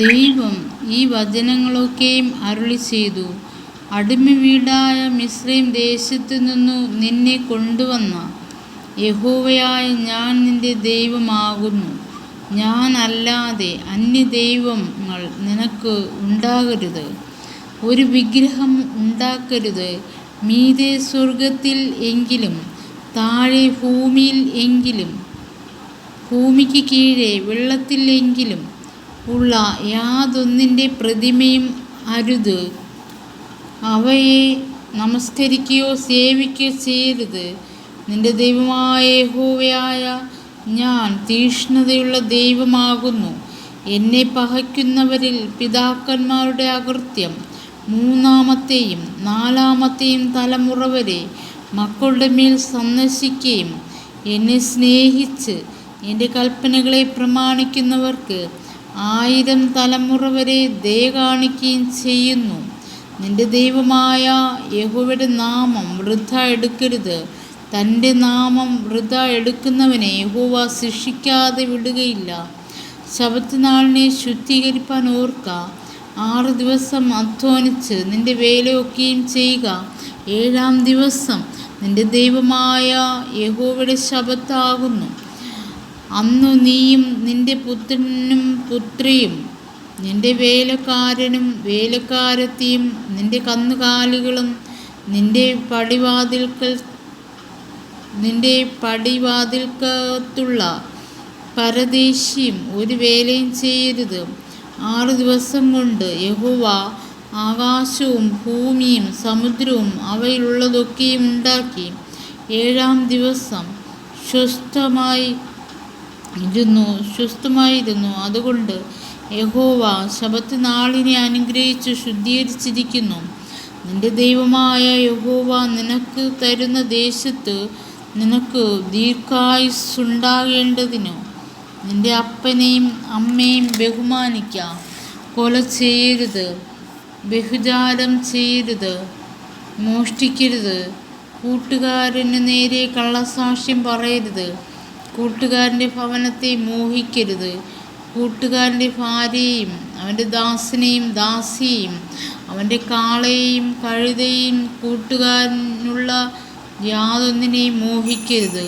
ദൈവം ഈ വചനങ്ങളൊക്കെയും അരുളി ചെയ്തു: അടിമ വീടായ മിസ്രയീം ദേശത്തു നിന്നു നിന്നെ കൊണ്ടുവന്ന യഹോവയായ ഞാൻ നിന്റെ ദൈവമാകുന്നു. ഞാൻ അല്ലാതെ അന്യദൈവങ്ങൾ നിനക്ക് ഉണ്ടാകരുത്. ഒരു വിഗ്രഹം ഉണ്ടാക്കരുത്. മീതെ സ്വർഗത്തിൽ എങ്കിലും താഴെ ഭൂമിയിൽ എങ്കിലും ഭൂമിക്ക് കീഴെ വെള്ളത്തിൽ എങ്കിലും ഉള്ള യാതൊന്നിൻ്റെ പ്രതിമയും അരുത്. അവയെ നമസ്കരിക്കുകയോ സേവിക്കുകയോ ചെയ്യരുത്. നിന്റെ ദൈവമായ യഹോവയായ ഞാൻ തീക്ഷ്ണതയുള്ള ദൈവമാകുന്നു. എന്നെ പകയ്ക്കുന്നവരിൽ പിതാക്കന്മാരുടെ അകൃത്യം മൂന്നാമത്തെയും നാലാമത്തെയും തലമുറ വരെ മക്കളുടെ മേൽ സന്ദർശിക്കുകയും എന്നെ സ്നേഹിച്ച് എൻ്റെ കൽപ്പനകളെ പ്രമാണിക്കുന്നവർക്ക് 1000 തലമുറ വരെ ദയ കാണിക്കുകയും ചെയ്യുന്നു. നിന്റെ ദൈവമായ യഹോവയുടെ നാമം വൃഥ എടുക്കരുത്. തൻ്റെ നാമം വൃഥ എടുക്കുന്നവനെ യഹോവ ശിക്ഷിക്കാതെ വിടുകയില്ല. ശബ്ബത്ത് നാളിനെ ശുദ്ധീകരിപ്പാൻ ഓർക്ക. 6 ദിവസം അധ്വാനിച്ച് നിന്റെ വേലയൊക്കെയും ചെയ്യുക. 7-ാം ദിവസം നിന്റെ ദൈവമായ യഹോവയുടെ ശബ്ബത്താകുന്നു. അന്നു നീയും നിന്റെ പുത്രനും പുത്രിയും നിന്റെ വേലക്കാരനും വേലക്കാരത്തിയും നിന്റെ കന്നുകാലികളും നിന്റെ പടിവാതിൽക്കത്തുള്ള പരദേശിയും ഒരു വേലയും ചെയ്യരുത്. 6 ദിവസം കൊണ്ട് യഹോവ ആകാശവും ഭൂമിയും സമുദ്രവും അവയിലുള്ളതൊക്കെയും ഉണ്ടാക്കി. 7-ാം ദിവസം സ്വസ്ഥമായിരുന്നു. അതുകൊണ്ട് യഹോവ ശബ്ബത്ത് നാളിനെ അനുഗ്രഹിച്ച് ശുദ്ധീകരിച്ചിരിക്കുന്നു. നിന്റെ ദൈവമായ യഹോവ നിനക്ക് തരുന്ന ദേശത്ത് നിനക്ക് ദീർഘായുസ്സുണ്ടാകേണ്ടതിനു നിന്റെ അപ്പനെയും അമ്മയെയും ബഹുമാനിക്ക. കൊല ചെയ്യരുത്. വ്യഭിചാരം ചെയ്യരുത്. മോഷ്ടിക്കരുത്. കൂട്ടുകാരന് നേരെ കള്ളസാക്ഷ്യം പറയരുത്. കൂട്ടുകാരൻ്റെ ഭവനത്തെ മോഹിക്കരുത്. കൂട്ടുകാരൻ്റെ ഭാര്യയെയും അവൻ്റെ ദാസനെയും ദാസിയെയും അവൻ്റെ കാളയെയും കഴുതയെയും കൂട്ടുകാരനുള്ള യാതൊന്നിനെയും മോഹിക്കരുത്.